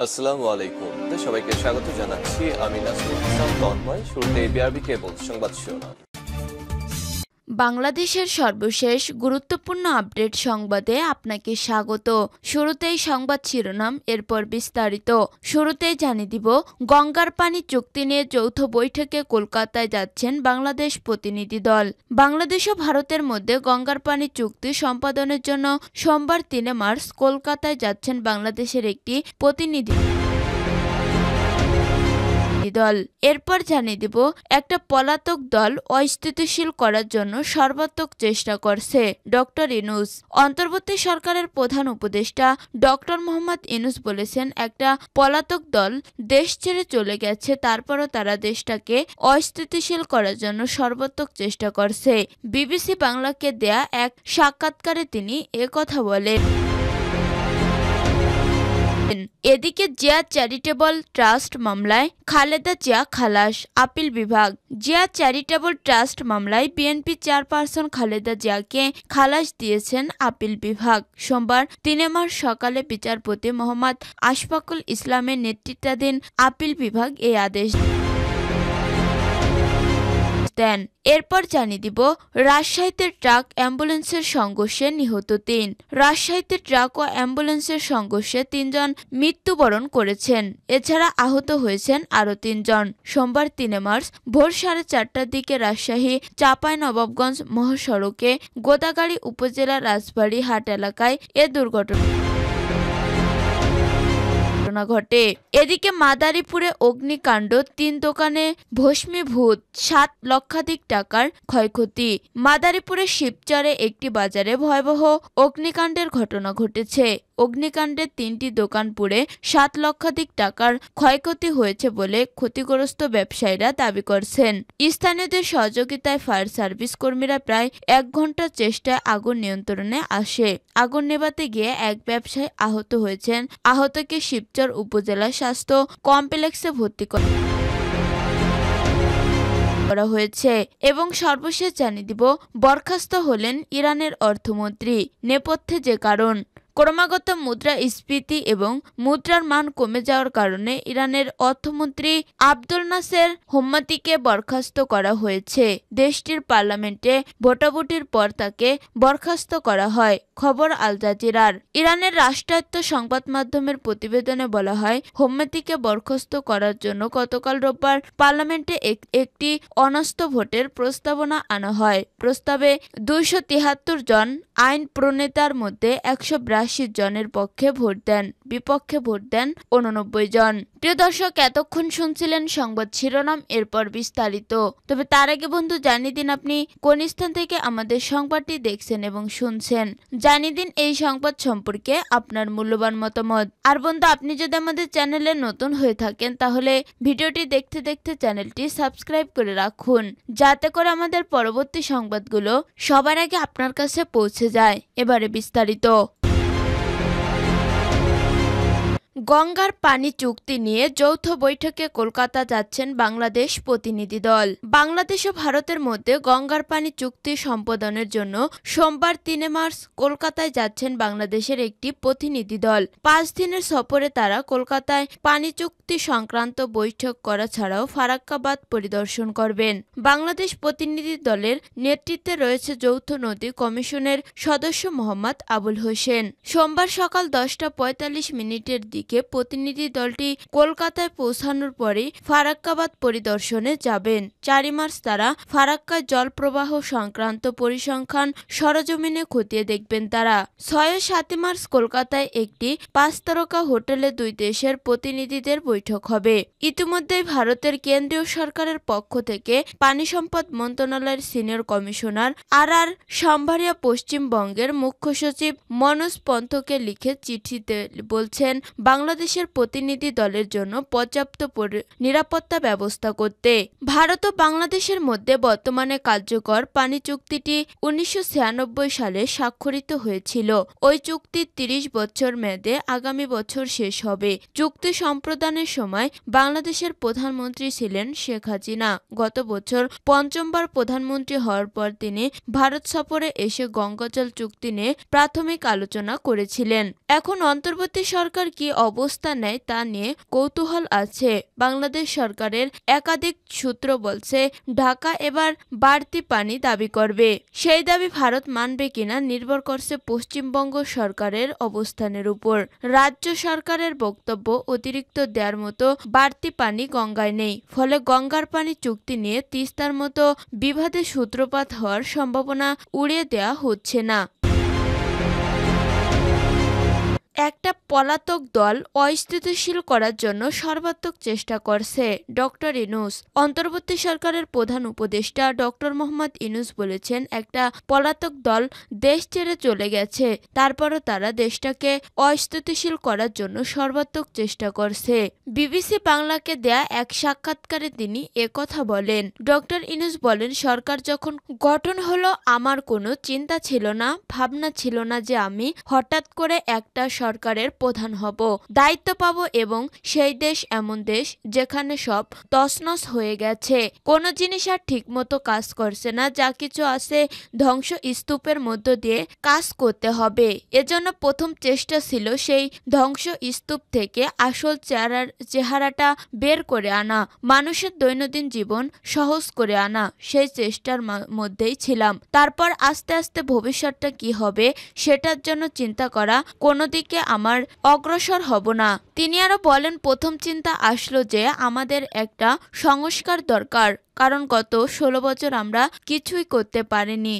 আসসালামু আলাইকুম। সবাইকে স্বাগত জানাচ্ছি। আমি নাসরুল ইসলাম তন্ময়। শুরুতে বিআরবি কেবল সংবাদ শিরোনাম। বাংলাদেশের সর্বশেষ গুরুত্বপূর্ণ আপডেট সংবাদে আপনাকে স্বাগত। শুরুতেই সংবাদ শিরোনাম, এরপর বিস্তারিত। শুরুতেই জানিয়ে দিব, গঙ্গার পানি চুক্তি নিয়ে যৌথ বৈঠকে কলকাতায় যাচ্ছেন বাংলাদেশ প্রতিনিধি দল। বাংলাদেশ ও ভারতের মধ্যে গঙ্গার পানি চুক্তি সম্পাদনের জন্য সোমবার ৩ মার্চ কলকাতায় যাচ্ছেন বাংলাদেশের একটি প্রতিনিধি দল। এরপর জানিয়ে দিব, একটা পলাতক দল অস্থিতিশীল করার জন্য সর্বাত্মক চেষ্টা করছে ডক্টর ইউনূস। অন্তর্বর্তী সরকারের প্রধান উপদেষ্টা ডক্টর মোহাম্মদ ইউনূস বলেছেন, একটা পলাতক দল দেশ ছেড়ে চলে গেছে, তারপরও তারা দেশটাকে অস্থিতিশীল করার জন্য সর্বাত্মক চেষ্টা করছে। বিবিসি বাংলাকে দেয়া এক সাক্ষাৎকারে তিনি একথা বলেন। এদিকে জিয়া চ্যারিটেবল ট্রাস্ট মামলায় খালেদা জিয়া খালাস, আপিল বিভাগ। জিয়া চ্যারিটেবল ট্রাস্ট মামলায় বিএনপি চেয়ারপারসন খালেদা জিয়াকে খালাস দিয়েছেন আপিল বিভাগ। সোমবার ৩ মার্চ সকালে বিচারপতি মোহাম্মদ আশফাকুল ইসলামের নেতৃত্বাধীন আপিল বিভাগ এই আদেশ দেন। এরপর জানিয়ে দিব, রাজশাহীতে ট্রাক অ্যাম্বুলেন্সের সংঘর্ষে নিহত ৩। রাজশাহীতে ট্রাক ও অ্যাম্বুলেন্সের সংঘর্ষে ৩ জন মৃত্যুবরণ করেছেন। এছাড়া আহত হয়েছেন আরও ৩ জন। সোমবার ৩ মার্চ ভোর 4:30টার দিকে রাজশাহী চাঁপাইনবাবগঞ্জ মহাসড়কে গোদাগাড়ী উপজেলার রাজবাড়ী হাট এলাকায় এ দুর্ঘটনা ঘটে। এদিকে মাদারীপুরে অগ্নিকাণ্ড, ৩ দোকানে ভস্মীভূত, ৭ লক্ষাধিক টাকার ক্ষয়ক্ষতি। মাদারীপুরের শিবচরে একটি বাজারে ভয়াবহ অগ্নিকাণ্ডের ঘটনা ঘটেছে। অগ্নিকাণ্ডে ৩টি দোকান পুড়ে ৭ লক্ষাধিক টাকার ক্ষয়ক্ষতি হয়েছে বলে ক্ষতিগ্রস্ত ব্যবসায়ীরা দাবি করছেন। স্থানীয়দের সহযোগিতায় ফায়ার সার্ভিস কর্মীরা প্রায় ১ ঘন্টার চেষ্টায় আগুন নিয়ন্ত্রণে আসে। আগুন নেভাতে গিয়ে এক ব্যবসায়ী আহত হয়েছেন। আহতকে শিবচর উপজেলা স্বাস্থ্য কমপ্লেক্সে ভর্তি করা হয়েছে। এবং সর্বশেষ জানিয়ে দিব, বরখাস্ত হলেন ইরানের অর্থমন্ত্রী। নেপথ্যে যে কারণ, ক্রমাগত মুদ্রাস্ফীতি এবং মুদ্রার মান কমে যাওয়ার কারণে ইরানের অর্থমন্ত্রী আব্দুল নাসের হোম্মাদিকে বরখাস্ত করা হয়েছে। দেশটির পার্লামেন্টে ভোটাভুটির পর তাকে বরখাস্ত করা হয়। খবর আল জাজিরার। ইরানের রাষ্ট্রায়ত্ত সংবাদ মাধ্যমের প্রতিবেদনে বলা হয়, হোম্মাদিকে বরখাস্ত করার জন্য গতকাল রোববার পার্লামেন্টে একটি অনাস্থ ভোটের প্রস্তাবনা আনা হয়। প্রস্তাবে ২৭৩ জন আইন প্রণেতার মধ্যে ১৮২ জনের পক্ষে ভোট দেন, বিপক্ষে ভোট দেন ৮৯ জন। প্রিয় দর্শক, এতক্ষণ শুনছিলেন সংবাদ শিরোনাম, এরপর বিস্তারিত। তবে তার আগে বন্ধু জানিয়ে দিন আপনি কোন স্থান থেকে আমাদের সংবাদটি দেখছেন এবং শুনছেন। জানিয়ে দিন এই সংবাদ সম্পর্কে আপনার মূল্যবান মতামত। আর বন্ধু, আপনি যদি আমাদের চ্যানেলে নতুন হয়ে থাকেন তাহলে ভিডিওটি দেখতে দেখতে চ্যানেলটি সাবস্ক্রাইব করে রাখুন, যাতে করে আমাদের পরবর্তী সংবাদগুলো সবার আগে আপনার কাছে পৌঁছে যায়। এবারে বিস্তারিত। গঙ্গার পানি চুক্তি নিয়ে যৌথ বৈঠকে কলকাতা যাচ্ছেন বাংলাদেশ প্রতিনিধি দল। বাংলাদেশ ও ভারতের মধ্যে গঙ্গার পানি চুক্তি সম্পাদনের জন্য সোমবার ৩ মার্চ কলকাতায় যাচ্ছেন বাংলাদেশের একটি প্রতিনিধি দল। ৫ দিনের সফরে তারা কলকাতায় পানি চুক্তি সংক্রান্ত বৈঠক করা ছাড়াও ফারাক্কাবাদ পরিদর্শন করবেন। বাংলাদেশ প্রতিনিধি দলের নেতৃত্বে রয়েছে যৌথ নদী কমিশনের সদস্য মোহাম্মদ আবুল হোসেন। সোমবার সকাল 10:৪৫ দিকে প্রতিনিধি দলটি কলকাতায় পৌঁছানোর পরে ফারাক্কাবাদ পরিদর্শনে যাবেন। ৪ মার্চ তারা ফারাক্কার জল প্রবাহ সংক্রান্ত পরিসংখ্যান সরজমিনে খতিয়ে দেখবেন। তারা ৬ ও ৭ মার্চ কলকাতায় একটি ৫ তারকা হোটেলে ২ দেশের প্রতিনিধিদের বৈঠক হবে। ইতিমধ্যেই ভারতের কেন্দ্রীয় সরকারের পক্ষ থেকে পানি সম্পদ মন্ত্রণালয়ের সিনিয়র কমিশনার আর সাম্ভারিয়া পশ্চিমবঙ্গের মুখ্য সচিব মনোজ পন্থকে লিখে চিঠিতে বলছেন, বাংলাদেশের প্রতিনিধি দলের জন্য পর্যাপ্ত নিরাপত্তা ব্যবস্থা করতে। ভারত ও বাংলাদেশের মধ্যে বর্তমানে কার্যকর পানি চুক্তিটি ১৯৯৬ সালে স্বাক্ষরিত হয়েছিল। ওই চুক্তির ৩০ বছর মেয়াদে আগামী বছর শেষ হবে। চুক্তি সম্প্রদানের সময় বাংলাদেশের প্রধানমন্ত্রী ছিলেন শেখ হাসিনা। গত বছর পঞ্চমবার প্রধানমন্ত্রী হওয়ার পর তিনি ভারত সফরে এসে গঙ্গাজল চুক্তি নিয়ে প্রাথমিক আলোচনা করেছিলেন। এখন অন্তর্বর্তী সরকার কি অবস্থান নেয় তা নিয়ে কৌতূহল আছে। বাংলাদেশ সরকারের একাধিক সূত্র বলছে ঢাকা এবার বাড়তি পানি দাবি করবে। সেই দাবি ভারত মানবে কিনা নির্ভর করছে পশ্চিমবঙ্গ সরকারের অবস্থানের উপর। রাজ্য সরকারের বক্তব্য অতিরিক্ত দেওয়ার মতো বাড়তি পানি গঙ্গায় নেই, ফলে গঙ্গার পানি চুক্তি নিয়ে তিস্তার মতো বিবাদের সূত্রপাত হওয়ার সম্ভাবনা উড়িয়ে দেওয়া হচ্ছে না। একটা পলাতক দল অস্থিতিশীল করার জন্য সর্বাত্মক চেষ্টা করছে ডক্টর ইউনূস। অন্তর্বর্তী সরকারের প্রধান উপদেষ্টা ডক্টর মোহাম্মদ ইউনূস বলেছেন, একটা পলাতক দল দেশ ছেড়ে চলে গেছে, তারপরও তারা দেশটাকে অস্থিতিশীল করার জন্য সর্বাত্মক চেষ্টা করছে। বিবিসি বাংলাকে দেয়া এক সাক্ষাৎকারে তিনি একথা বলেন। ডক্টর ইউনূস বলেন, সরকার যখন গঠন হলো আমার কোনো চিন্তা ছিল না, ভাবনা ছিল না যে আমি হঠাৎ করে একটা সরকারের প্রধান হব, দায়িত্ব পাব এবং সেই দেশ এমন দেশ যেখানে সব তছনছ হয়ে গেছে, কোনো জিনিস আর ঠিকমতো কাজ করছে না, যা কিছু আছে ধ্বংস স্তূপের মধ্য দিয়ে কাজ করতে হবে। এজন্য প্রথম চেষ্টা ছিল সেই ধ্বংস স্তূপ থেকে আসল চেহারাটা বের করে আনা, মানুষের দৈনন্দিন জীবন সহজ করে আনা। সেই চেষ্টার মধ্যেই ছিলাম। তারপর আস্তে আস্তে ভবিষ্যৎটা কি হবে সেটার জন্য চিন্তা করা, কোনো দিকে আমার অগ্রসর হব না। তিনি আরো বলেন, প্রথম চিন্তা আসলো যে আমাদের একটা সংস্কার দরকার, কারণ গত 16 বছর আমরা কিছুই করতে পারিনি।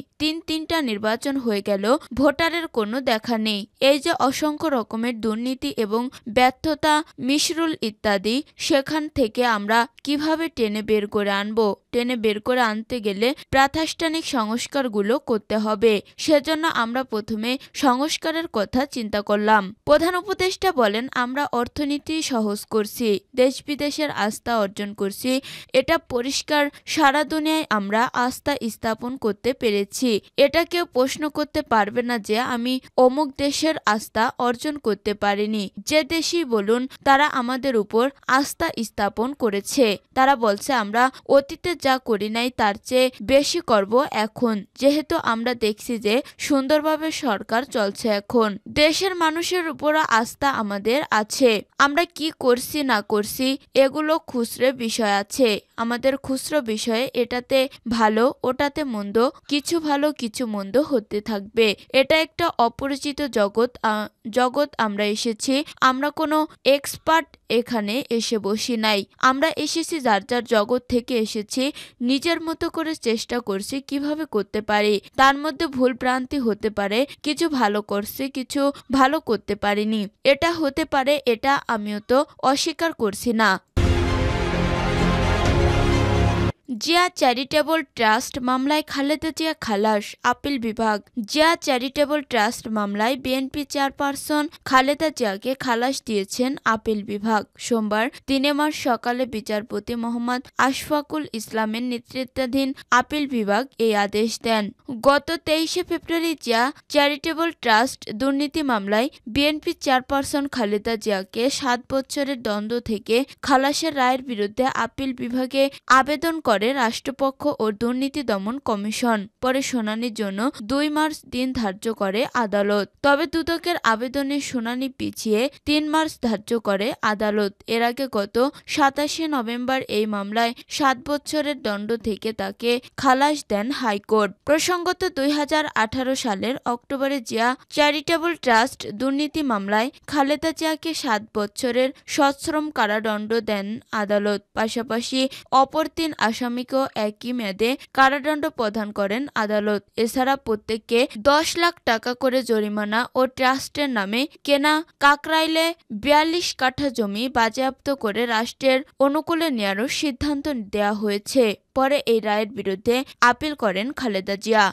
তিনটা নির্বাচন হয়ে গেল, ভোটারের কোনো দেখা নেই। এই যে অসংখ্য রকমের দুর্নীতি এবং ব্যর্থতা, মিশরুল ইত্যাদি, সেখান থেকে আমরা কিভাবে টেনে বের করে আনবো? টেনে বের করে আনতে গেলে প্রাতিষ্ঠানিক সংস্কারগুলো করতে হবে। সেজন্য আমরা প্রথমে সংস্কারের কথা চিন্তা করলাম। প্রধান উপদেষ্টা বলেন, আমরা অর্থনীতি সহজ করছি, দেশ বিদেশের আস্থা অর্জন করছি, এটা পরিষ্কার। সারা দুনিয়ায় আমরা আস্থা স্থাপন করতে পেরেছি। এটা কেউ প্রশ্ন করতে পারবে না যে আমি অমুক দেশের আস্থা অর্জন করতে পারিনি। যে দেশই বলুন, তারা আমাদের উপর আস্থা স্থাপন করেছে। তারা বলছে আমরা অতীতে যা করি নাই তার চেয়ে বেশি করব এখন, যেহেতু আমরা দেখছি যে সুন্দরভাবে সরকার চলছে এখন। দেশের মানুষের উপর আস্থা আমাদের আছে। আমরা কি করছি না করছি এগুলো খুচরো বিষয় আছে। আমাদের খুচরো বিষয়ে এটাতে ভালো ওটাতে মন্দ, কিছু ভালো কিছু মন্দ হতে থাকবে। এটা একটা অপরিচিত জগৎ আমরা এসেছি। আমরা কোনো এক্সপার্ট এখানে এসে বসি নাই। আমরা এসেছি যার যার জগৎ থেকে এসেছি, নিজের মতো করে চেষ্টা করছি কিভাবে করতে পারি। তার মধ্যে ভুল ভ্রান্তি হতে পারে, কিছু ভালো করছি কিছু ভালো করতে পারিনি, এটা হতে পারে, এটা আমিও তো অস্বীকার করছি না। জিয়া চ্যারিটেবল ট্রাস্ট মামলায় খালেদা জিয়া খালাস, আপিল বিভাগ। জিয়া চ্যারিটেবল ট্রাস্ট মামলায় বিএনপি চেয়ারপারসন খালেদা জিয়াকে খালাস দিয়েছেন আপিল বিভাগ। সোমবার 3 মার্চ সকালে বিচারপতি মোহাম্মদ আশফাকুল ইসলামের নেতৃত্বাধীন আপিল বিভাগ এই আদেশ দেন। গত 23 ফেব্রুয়ারি জিয়া চ্যারিটেবল ট্রাস্ট দুর্নীতি মামলায় বিএনপি চেয়ারপারসন খালেদা জিয়াকে 7 বছরের দণ্ড থেকে খালাসের রায়ের বিরুদ্ধে আপিল বিভাগে আবেদন করে রাষ্ট্রপক্ষ ও দুর্নীতি দমন কমিশন। পরে শুনানির জন্য 2 মার্চ দিন ধার্য করে আদালত। তবে দুদকের আবেদনের শুনানি পিছিয়ে 3 মার্চ ধার্য করে আদালত। এর আগে গত 27 নভেম্বর এই মামলায় 7 বছরের দণ্ড থেকে তাকে খালাস দেন হাইকোর্ট। প্রসঙ্গত 2018 সালের অক্টোবরে জিয়া চ্যারিটেবল ট্রাস্ট দুর্নীতি মামলায় খালেদা জিয়াকে 7 বছরের সশ্রম কারাদণ্ড দেন আদালত। পাশাপাশি অপর 3 আসামিকেও একই মেয়াদে কারাদণ্ড প্রদান করেন আদালত। এছাড়া প্রত্যেককে 10 লাখ টাকা করে জরিমানা ও ট্রাস্টের নামে কেনা কাকরাইলে 42 কাঠা জমি বাজেয়াপ্ত করে রাষ্ট্রের অনুকূলে নেওয়ারও সিদ্ধান্ত দেওয়া হয়েছে। পরে এই রায়ের বিরুদ্ধে আপিল করেন খালেদা জিয়া।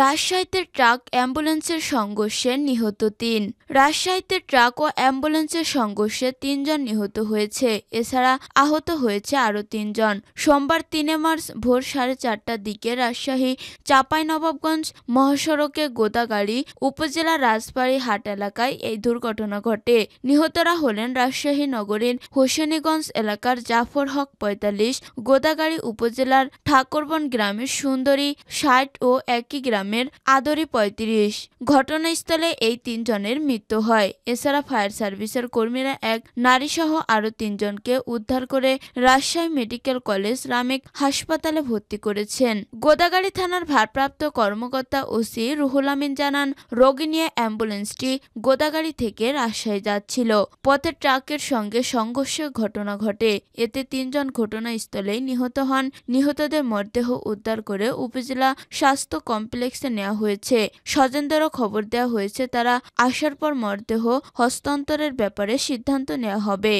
রাজশাহীতে ট্রাক অ্যাম্বুলেন্সের সংঘর্ষে নিহত 3। রাজশাহীতে ট্রাক ও অ্যাম্বুলেন্সের সংঘর্ষে 3 জন নিহত হয়েছে। এছাড়া আহত হয়েছে আরও 3 জন। সোমবার 3 মার্চ ভোর 4:30টার দিকে রাজশাহী চাঁপাইনবাবগঞ্জ মহাসড়কে গোদাগাড়ী উপজেলার রাজবাড়ী হাট এলাকায় এই দুর্ঘটনা ঘটে। নিহতরা হলেন রাজশাহী নগরীর হোসেনীগঞ্জ এলাকার জাফর হক 45, গোদাগাড়ী উপজেলার ঠাকুরবন গ্রামের সুন্দরী 60 ও একই গ্রামের গ্রামের আদরি ৩৫। ঘটনাস্থলে এই ৩ জনের মৃত্যু হয়। এছাড়া ফায়ার সার্ভিসের কর্মীরা এক নারীসহ আরও ৩ জনকে উদ্ধার করে রাজশাহী মেডিকেল কলেজ রামেক হাসপাতালে ভর্তি করেছেন। গোদাগাড়ী থানার ভারপ্রাপ্ত কর্মকর্তা ওসি রুহুল আমিন জানান, রোগী নিয়ে অ্যাম্বুলেন্সটি গোদাগাড়ী থেকে রাজশাহী যাচ্ছিল। পথে ট্রাকের সঙ্গে সংঘর্ষের ঘটনা ঘটে। এতে ৩ জন ঘটনাস্থলেই নিহত হন। নিহতদের মরদেহ উদ্ধার করে উপজেলা স্বাস্থ্য কমপ্লেক্সে নেওয়া হয়েছে। স্বজনদেরও খবর দেওয়া হয়েছে, তারা আসার পর মরদেহ হস্তান্তরের ব্যাপারে সিদ্ধান্ত নেওয়া হবে।